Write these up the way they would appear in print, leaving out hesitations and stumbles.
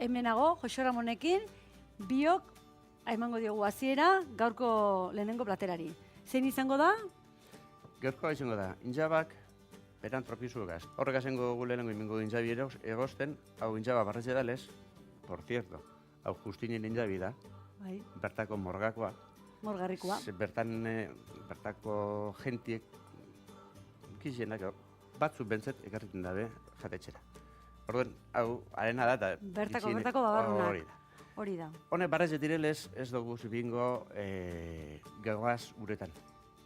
hemenago, Joxe Ramonekin, biok, emango diogu hasiera gaurko lehenengo platerari. Zein izango da? Gaurkoa izango da, injabak beran tropizuegaz. Horrek azengo gu lehenengo imingo injabi egosten, hau injaba barretxe dalez, por cierto, hau justinen injabi da, Bai, bertako morgakoa. morgarrikoa. Bertako gentiek kizienak batzuk bentzet ekarriten dabe jatetxera. Orduan, hau, arena da, eta Bertako babarrunak. hori da. Hori da. Hone barretxe direlez ez dugu bingo gauaz uretan.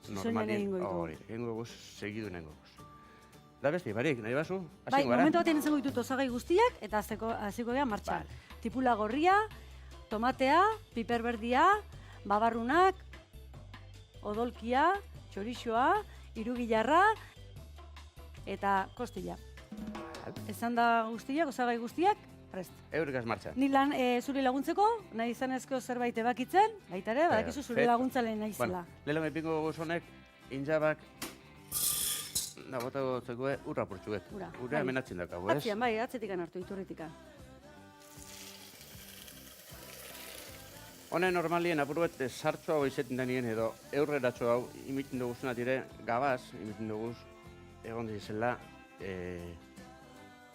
Zuzenean egingo ditugu. Hori, egingo guz, segidu nengo guz. Da besti, barik, nahi bazu? Bai, momentu batean izango ditut osagai guztiak, eta hasiko geha martxan. Vale. Tipula gorria, tomatea, piper berdia, babarrunak, odolkia, txorixoa, irugilarra, eta kostilla. Esan da guztiak, osagai guztiak, prest. Eurikaz martxan. Ni lan zuri laguntzeko, nahi izanezko zerbait ebakitzen, baita ere, badakizu zure laguntzalen nahi zela. Bueno, lehelo mepingo guz honek, injabak, bota gotzeko urra purtsuet. Ura, Ura bai. hemenatzen dakago, ez? Atzian, bai, atzetikan hartu, iturritikan. Hone normalien apuruet sartxo hau izetin denien edo eurreratxo hau imitin duguzuna dire gabaz, imitin duguz egon dizela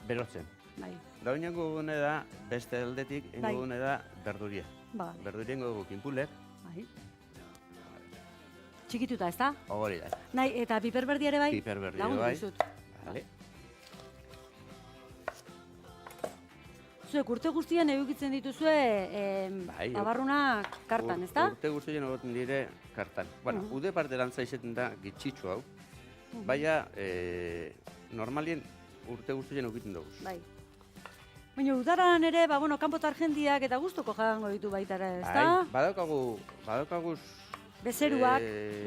berotzen. Bai, Da oinengo gune da, beste aldetik, Bai. ingo gune da berduria. ba, Berduria ingo dugu kinpulek, bai. Txikituta, ez da? hori da. Nahi, eta piper berdi ere bai? Piper berdi ere Lagundu bai. dizut. Vale. Zuek urte guztien edukitzen dituzue Bai, babarrunak kartan, ez da? Urte guztien egoten dire kartan. Bueno, ude parte lantza izeten da gitxitxu hau, baina normalien urte guztien egiten dugu. Bai. Baina udaran ere, ba, bueno, kanpotar jendiak eta gustuko jadango ditu baita ere, ez da? Badaukagu Bezeruak,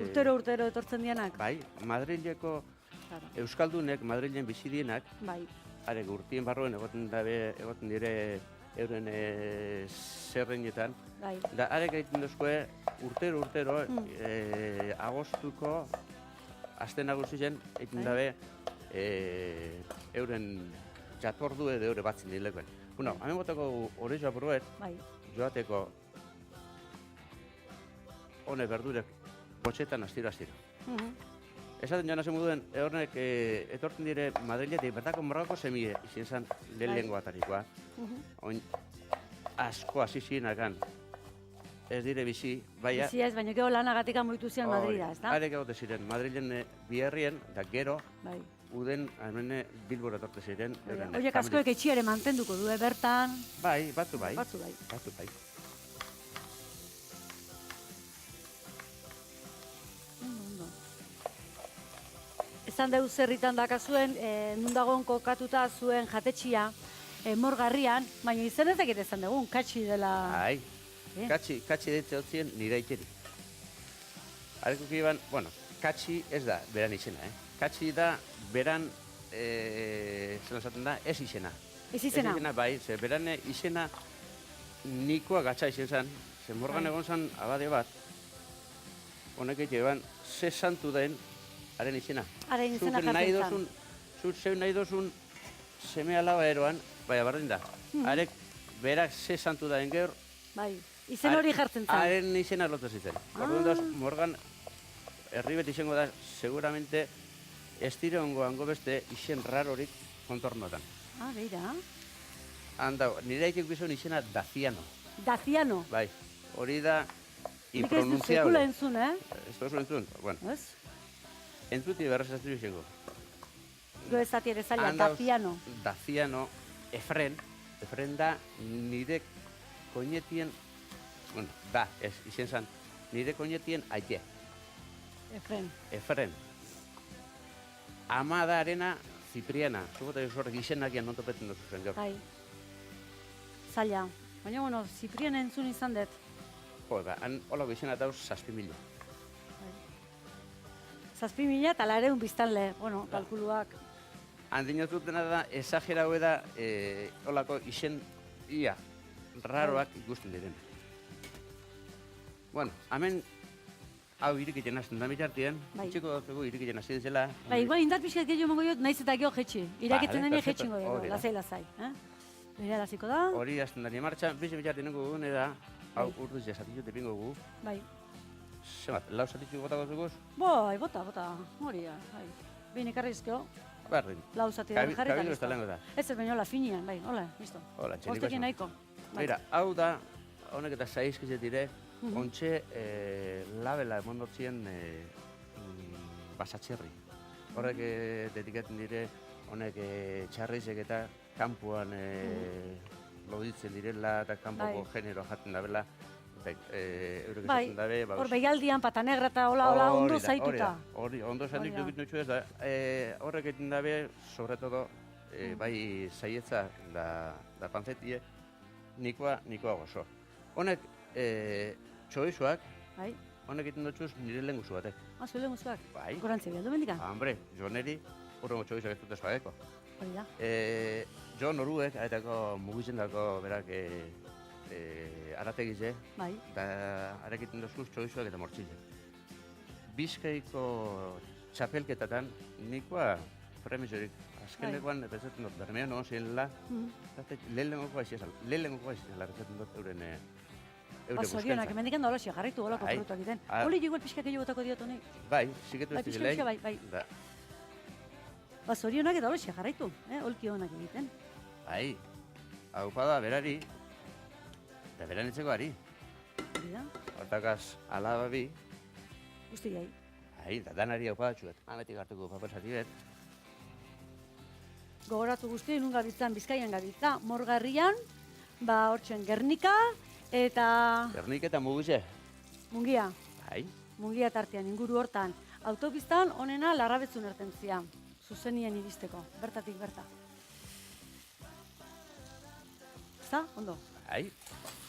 urtero etortzen dianak. bai, Madrileko Claro. Euskaldunek, Madrilen bizidienak, Bai, are gurtien barruen egoten dire euren zerreinetan. bai. Da, arek egiten duzkoe, urtero, agostuko, aste nagusien, egiten dabe, euren jatordu edo eure batzin dilekoen. Bueno, hamen botako hori joapuruet, Bai. joateko hone berdurek botxetan astiro. Esaten joan hazen moduen, hornek etortzen dire Madriletik bertako morgako semie, izin zen lehenengo atarikoa. Oin asko hasi zirenakan, ez dire bizi, baina... Bizi ez, baina gero lanagatik amoitu zian Madrida, ez da? Arek egote ziren, Madrilen biherrien, da gero, Bai. uden hemen Bilbora etorte ziren. euren Horiek askoek etxiare mantenduko du, bertan. Bai, batzu bai. Batzu bai. Batzu bai. Ondo. Esan deuz zerritan dakazuen, nundagon kokatuta zuen jatetxia, morgarrian, baina izen ez dakit esan dugun, katxi dela... Ai, Eh? katxi ditze hotzien nire ikeri. Areko kiban, bueno, katxi ez da beran izena, Katxi da beran, zer esaten da, ez izena. Ez izena? Bai, ze beran izena nikoa gatsa izen zen, ze morgan Bai. egon zen abade bat, honek egite eban, ze santu den, haren izena. Haren izena Zuk nahi jartzen dozun, zuk zeu nahi dozun seme alaba eroan, bai, bardin da. Arek, berak ze santu da engeur, Bai, izen hori jartzen zen. haren izena lotu zitzen. Orduan da, morgan, herri beti izango da, seguramente, ez dire hango beste izen rarorik kontornotan. Ah, beira. Handa, nire aikik bizon izena Daciano. Daciano. Bai, hori da Nik ez dut impronunciable. sekula entzun, Ez duzu entzun, bueno, Ez? entzuti berrez ez dut izango. Go ez zati ere zaila, Handauz, Daciano. Daciano, Efren da nire koinetien, bueno, da, ez, izen zan, nire koinetien aie, Efren. Ama da arena Zipriana, zuko eta horrek izenak ian nontopetzen duzu zen gaur. Bai. Zaila. Baina, bueno, Ziprien entzun izan dut. Jo, ba, han holako izena dauz 7.000. 7.000 eta lareun biztanle, bueno, kalkuluak. Handino zutena da, exagerau da, holako izen ia, raroak ikusten diren. Bueno, hemen hau irikiten hasten da mitartien, Bai. itxiko dugu irikiten hasi dizela. Bai, igual indar pixkat gehiago emango diot, naiz eta geho jetxi. Iraketzen Vale, deni perfecto, jetxingo hori dugu, da. lasai. Berehala hasiko da. Hori hasten dani martxan, bizi mitxar dinengo gune da, hau urduz jasatitut epingo gu. Bai. Zemat, lau zatitut botako zukuz? Bai, bota. Hori da, bai. Behin ekarrizko, Berdin. lau zati da jarri eta Kabildu ez listo. talengo da. Ez ez baino la finian, bai, hola, listo. Hola, txeniko Bostekin esan. nahiko. Bai. Mira, hau da, honek eta zaizkizet dire, ontxe labela emondotzien basatxerri. Horrek dedikatzen dire, honek txarrizek eta kanpuan loditzen direla eta kanpoko genero jaten dabela. Eurek Bai, esaten dabe, hor begialdian pata negra eta hola ondo zaituta. Hori, ondo zaituta egiten ez da, horrek egiten dabe, sobre todo, bai zaietza da panzetie, nikoa gozo. Honek, txoizuak, Bai, honek egiten dutxuz nire lehen guzu batek. zule guzuak. Bai. Gorantzi bialdu mendika. Hombre, joneri, horrengo txoizuak ez dut espadeko. Hori da. Jo noruek, aetako mugitzen dako berak arategize, Bai. da arekiten dozuz txoizuak eta mortzile. Bizkaiko txapelketatan nikoa premisorik. Azkenekoan, pentsatzen dut, bermean egon zirenela, lehenengokoa izizela, pentsatzen dut euren Zorionak, emendikan da holosia jarritu holako Bai. frutuak egiten. Ah. Holi igual pixka gehiago botako diot honek. Bai, ziketu ez Bai, direlei. bai. Zorionak eta holosia jarraitu, holki honak egiten. Bai, hau pada berari, eta beranitzeko ari. Hori da, Hortakaz, alaba bi, guzti gai. bai, da danari hau padatxuet. Ametik hartuko papasati bet. Gogoratu guzti, nun gabiltzan, Bizkaian gabiltza, Morgarrian, hortzen Gernika, eta Gernik eta mugize. Mungia. Bai, Mungia tartean, inguru hortan. Autopistan onena Larrabetzun ertentzia, zuzenien iristeko, bertatik berta. Ezta? Ondo. bai.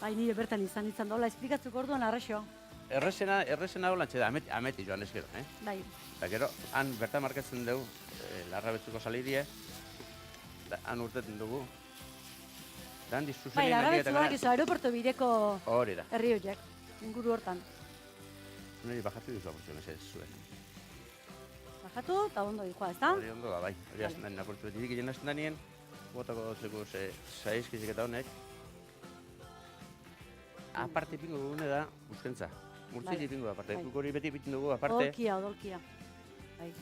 Bai, nire bertan izan dola, esplikatzeko orduan arraxo. Errezena holantxe da, ameti joan ezkero, Bai, Eta gero, han bertan markatzen dugu, Larrabetzuko salirie, da han urteten dugu. Da han bai, zuzenien Larrabetzuak izo aeroporto bideko Hori da. herri horiek, inguru hortan. Niri bajatu duzu apurtzen ez zuen. Bajatu, eta ondo dijoa, ezta? Hori ondo da, bai. Hori hasten den apurtzu betidik egin hasten denien, botako dutzeko zaizkizik eta honek. Aparte pingo dugune da, buskentza. Murtzili pingo da, aparte. Bai. Guk hori beti bitin dugu, aparte. Odolkia. Bai.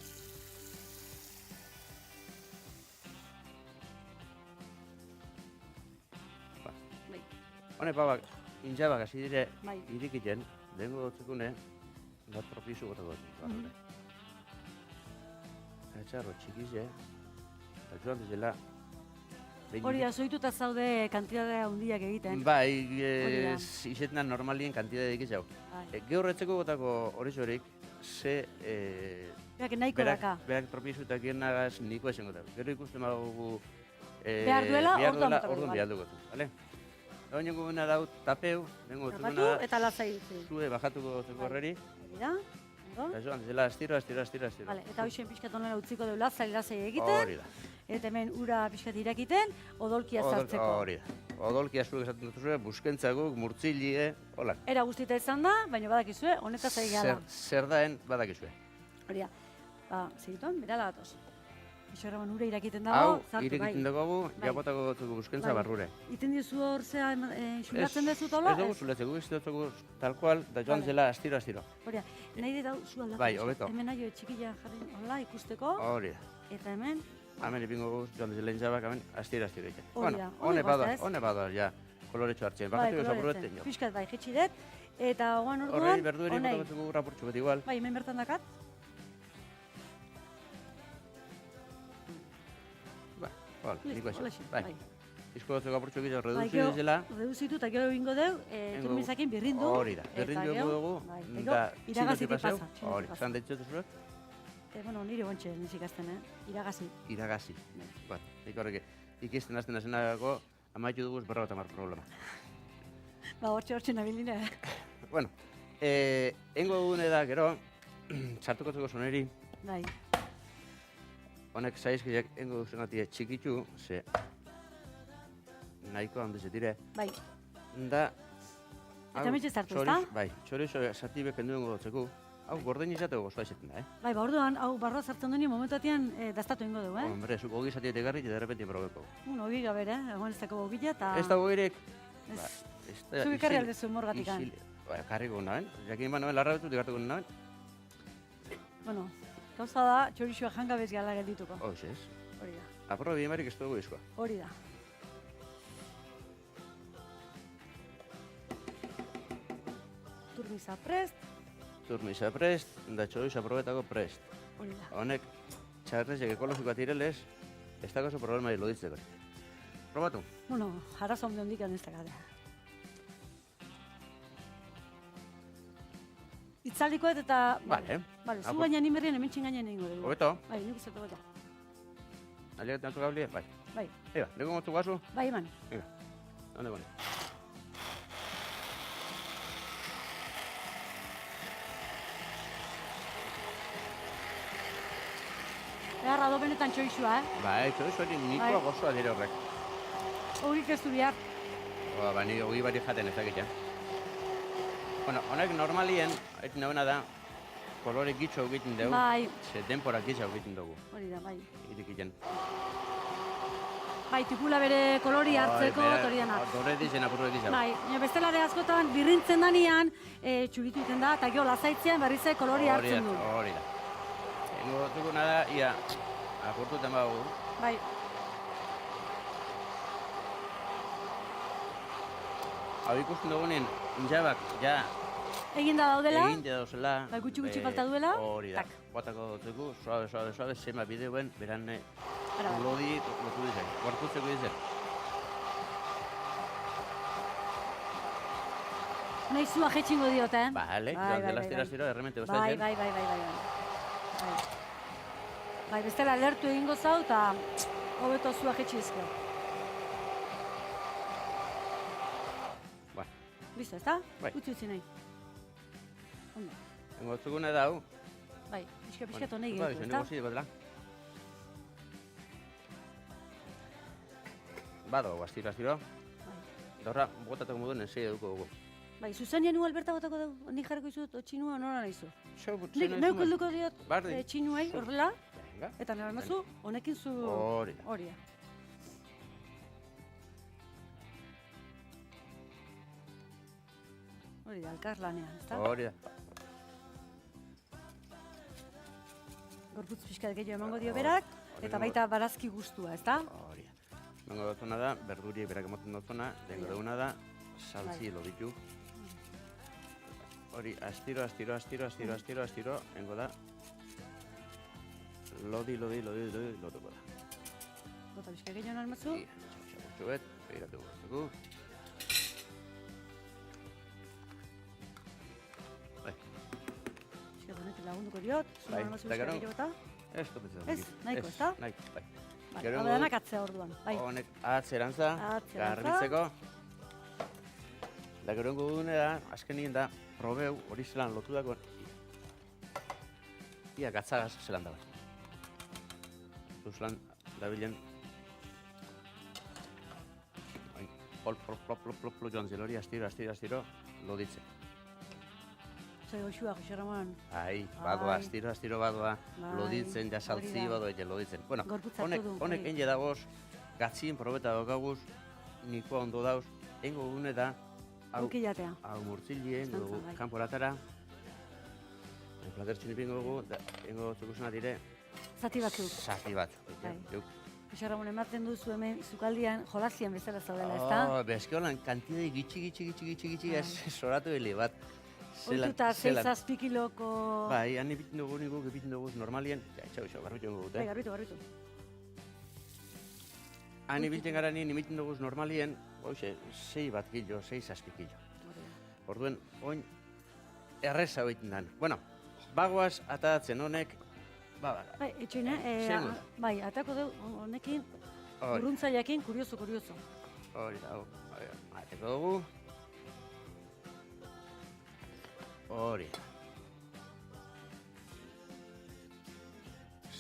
Bai. Honek babak, injabak hasi dire, Bai. irikiten, dengo dutzekune, bat propizu gotako dut. Etxarro txikize, eta joan dizela. Hori da, zoituta zaude kantidadea handiak egiten. Bai, Hori da. izetenan normalien kantidade dikizau. Bai. Gaur etzeko gotako horizorik, ze... Berak nahiko daka. Berak propizutak nagaz niko esango da. Gero ikusten badugu... Behar duela, orduan botako orduan dugu. behar dugu. Vale? Hau nengo guna dau tapeu, nengo Tapatu zuzuna eta lasai utzi. zue bajatuko zeko horreri. Hori da, ondo. Eta joan, zela astiro. Vale, eta hoxen pixkat onela utziko deu lasai egiten. Hori da. Eta hemen ura pixkat irakiten, odolkia sartzeko. Hori da. Odolkia zuek esaten dut zuen, buskentzaguk, murtzilie, hola. Era guztita izan da, baina badakizue, honetaz ari gara. Zer daen badakizue. Hori da, segituan, berala gatoz. Ixorraman ura irakiten Hau, dago, sartu, bai. irekiten dugu, Bai. jabotako gotuko buskentza Bai. barrure. Iten dizu hor zea, xulatzen dezu tola? Ez dugu zuletzeko, ez dugu tal cual, da joan Vale. zela astiro. Hori da, nahi dut hau zu aldatu. Bai, hobeto. Hemen nahi txikila jarri, hola, ikusteko. Hori da. Eta hemen, Hemen ipingo guz, joan zela intzabak, hemen astiro egiten. Hori da, Hone hone goza, ez? hone bada, ja, koloretxo hartzen. bai, Bakatu koloretzen. zapuruetzen jo. Piskat bai, jetxi dut. Eta hoan Horrei, orduan, berdueri honei. botako zugu rapurtxu bat igual. Bai, hemen bertan dakat. Hola, niko Hola, esen. Bai. bai. Izko gotzeko apurtxu egiten Bai, reduzi gero, dizela. reduzitu eta gero egingo deu, turmizakin birrindu. Hori da, birrindu eta dugu, bai, da gero, iragazitik paseu. pasa. txindotik Hori, pasa. zan deitzotu zuek, Bueno, nire gontxe nizik azten, iragazi. iragazi. Bat, nik horrek, ikisten azten azenagako, amaitu duguz 50 problema. Ba, hortxe nabiline. Bueno, engo dugune da, gero, txartuko zuko zoneri, Bai, honek zaizkiak engo duzenatia txikitu, ze nahiko handiz dire, bai. da... Eta metxe zartu, ezta? Bai, txorizo zati bekendu engo dutzeku, hau gorden izateko gozoa izaten da, Bai, ba, orduan, hau barroa sartzen duen momentatian dastatu ingo dugu, Hombre, zuk hogi zatiet egarri, eta derrepenti probeko. Ogi gabere, egon ez dago ogila, eta... Ez da goirek... Zuk ekarri aldezu morgatikan. Karriko nahen, jakin ba nahen, larra betut egartuko nahen. Bueno, gauza da, txorixua jangabez gala geldituko. Hox ez. Hori da. Apro bi emarik ez dugu izkoa. Hori da. Turmisa prest. Turmisa prest, da txorixa probetako prest. Hori da. Honek, txarrezek ekologikoa tirelez, ez dago oso problema loditzeko. Probatu. Bueno, arazo onde hondik ez da gara. Itzaldikoet eta... Vale. Vale, zu baina nimerrien hemen txingainen egingo dugu. Hobeto. Bai, nik uste hobeto. Aliak tanto gablia? Bai. Bai. Ega, lego motzu gazu? Bai, eman. Ega, onde gone. Beharra do benetan txoixua, Bai, txorixa hori nikoa Bai. gozoa dire horrek. Horik ez du behar. Ba, ni hogi bari jaten ez dakit, Bueno, honek normalien, ez nagoena da, kolore gitxo egiten dugu. Bai. Ze denpora gitxo egiten dugu. Hori da, bai. Irikitzen. Bai, tipula bere kolori hartzeko, hori dena. Dore dizen, apurro dizen. Bai, bestelare askotan birrintzen danean, txuritu iten da, eta gero lasaitzean berrize kolori hartzen du. Hori da. Engo duguna da, ia, apurtuten bagu. Bai. Hau ikusten dugunen, jabak, ja, Eginda daudela, egin dauzela. bai, gutxi falta duela. Hori da. Tak. Guatako dutuko, suave, zema bideoen, beran Ara. lodi lotu dizen, gorputzeko dizen. Nahi zua jetxingo diot, Bale, Bai, joan bai, dela bai, astero erremente Bai, bostaizen. bai. Bai, bestela lertu egingo zau, eta hobeto zua jetxizko. Ba, Listo, ezta? Bai. Utzi utzi nahi. Ondo. engo duguna da, hau. Bai, pixka honei Bai, gehiago, nego ezta? zideko dela. Bado, astiro. Dorra, botatako moduen enzei eduko dugu. Bai, zuzenean igual berta botako dugu, nik jarriko izut, txinua nora nahi zu. Xo, Neuk helduko diot Bardin. txinuai, horrela, Venga. eta nire mazu, honekin zu... Hori da. Hori da. Hori da, elkar lanean, ezta? Hori da. Gorputz pixka gehiago emango dio berak, eta baita barazki guztua, ezta? Hori da. Nengo dutuna da, berduriek berak emoten dutuna, dengo duguna da, saltzi loditu. Hori, astiro, engo da, lodi, lotuko da. Bota pixka gehiago nire mazu. Txuet, begiratu guztuko. Bai, Pixka honetik lagunduko diot, zu Bai, nire mazu eta pixka gero? gehiago eta. ez dupetzen. Ez, nahiko, ezta? Nahiko, bai. Bai, Gero hau engo denak atzea orduan, bai. Honek atzerantza, Atzerantza. garbitzeko. Da gero engo dugune da, azkenien da, probeu hori zelan lotu dako, ia gatzagaz zelan daba. Zelan dabilen, plop, joan zelori, astiro, loditzen. Zoi goxua, Jose Ramon. Ai, badoa, Ai. astiro badoa, Bai, loditzen, ja saltzi hori da. badoa, ja loditzen. Bueno, Gorputza honek, hartu du, honek bai. enge dagoz, gatzien probeta daukaguz, nikoa ondo dauz, engo gune da, hau, Aukillatea. hau murtzilien, Estantza, dugu bai. kanporatara, plater txinipingo dugu, da, engo txukusena dire, Zati batzuk. zati bat. Bai. Geuk. Jose Ramon, ematen duzu hemen zukaldian jolazian bezala zaudela, ezta? Oh, bezke holan, kantidei gitxi, ez soratu hile bat. Oituta 6-7 kiloko... Bai, han ebiten dugu nikuk, ebiten dugu normalien, ja, txau, garbitu dugu, Bai, garbitu. Han ibiltzen gara nien imiten dugu normalien, hoxe, 6 bat kilo, 6-7 kilo. Orduen, oin, erreza hoiten dan. Bueno, bagoaz atatzen honek, ba, Bai, etxoina, Segun. bai, atako dugu honekin, hori, urruntzaiakin, kurioso. hori da, ateko dugu. Hori.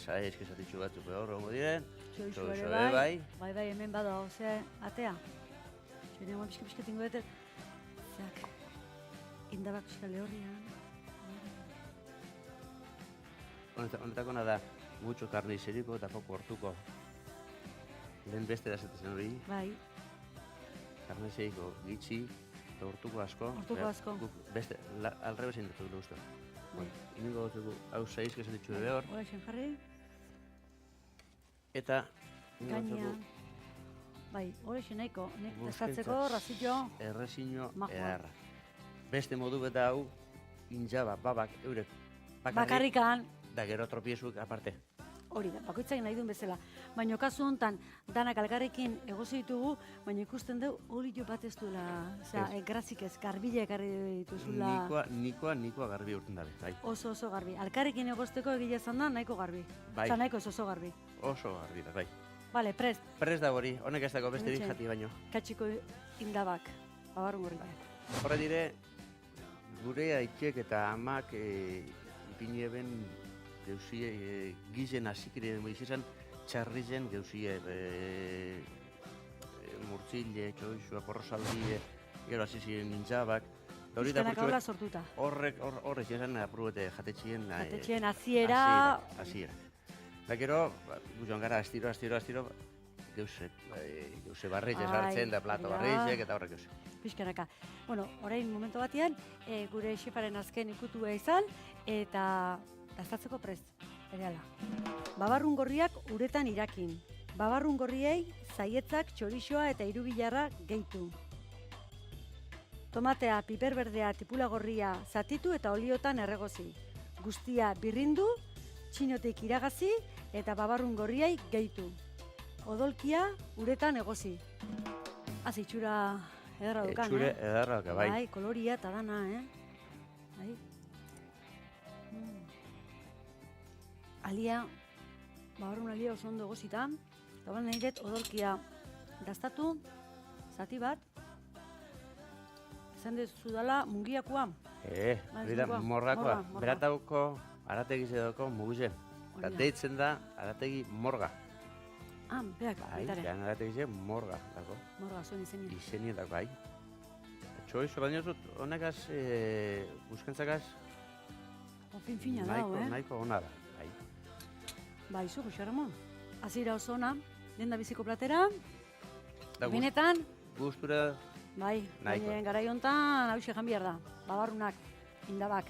Zai, eskizatitxu batzuk behor hongo diren. Txoixo Txoixo ere ere bai. bai. Bai, hemen bada, ozea, atea. Txoina, guan pixka tingo dut. Zeak, indabak pixka lehorrian. honetakona da gutxo karnizeriko eta poco hortuko. Lehen beste da zetezen hori, Bai, karnizeriko gitxi eta hortuko asko. Hortuko asko. Beste, alrebesin dut dut uste. bai. Inigo dugu, hau 6 esan ditxu behor. Horrexen jarri, Eta, gaina. Bai, horrexen nahiko. Buskentzat. Eskatzeko, razillo, errezino Majoa. edarra. Beste modu beta hau, injaba, babak, eurek. bakarrikan, Da gero tropiezuk aparte. hori da, bakoitzak nahi duen bezala. Baina kasu honetan, danak algarrekin egozi ditugu, baina ikusten dugu hori jo bat ez duela, grazik ez, garbila ekarri dituzula. Nikoa garbi urten dabe, bai. Oso garbi. Alkarrekin egozteko egile izan da, nahiko garbi. Bai. Nahiko ez oso garbi. Oso garbi da, bai. Bale, prest, Prez da hori, honek ez dago beste Hementxe. jati baino. katxiko indabak, babarru gorri. Horre dire, gure aitxek eta amak ipini eben geuzie gizen azikire izan txarrizen geuzie murtzile, txoizua, porrozaldi, gero hasi ziren nintzabak. Bizkanak aula sortuta. Horrek izan apurubete jatetxien Jatetxeen hasiera, hasiera. Da gero, joan gara astiro, geuse barretxe sartzen da, plato hori da. barretxek eta horrek geuse. pixkanaka. Bueno, orain momentu batean, gure xefaren azken ikutua izan, eta dastatzeko prest, berehala. Babarrun gorriak uretan irakin. Babarrun gorriei zaietzak, txorixoa eta irubilarra gehitu. Tomatea, piper berdea, tipula gorria zatitu eta oliotan erregozi. Guztia birrindu, txinotik iragazi eta babarrun gorriai gehitu. Odolkia uretan egozi. Az itxura ederra dukan, Etxure edarra duka, bai. Bai, koloria eta dana, Bai. Alia, babarrun alia oso ondo egozita, eta balen nahi dut odolkia dastatu, zati bat, esan dezu dela mungiakoa. Hori da, morgakoa. morga. Beratauko, arategi zedoko mugizen. Eta Hori da. deitzen da, arategi morga. Beak, Bai, baitare. jan arategi zen morga, dago. Morga, zuen izenien. Izenien dago, bai. Txoizo, baina zut, honekaz, buskentzakaz, Fin-fina dago, nahiko ona da. Bai. Bai, zu, Xaramon. Azira oso ona, den da biziko platera, Da benetan, gustura bai, Nahiko. garai hontan hauxe jan behar da, babarrunak, indabak.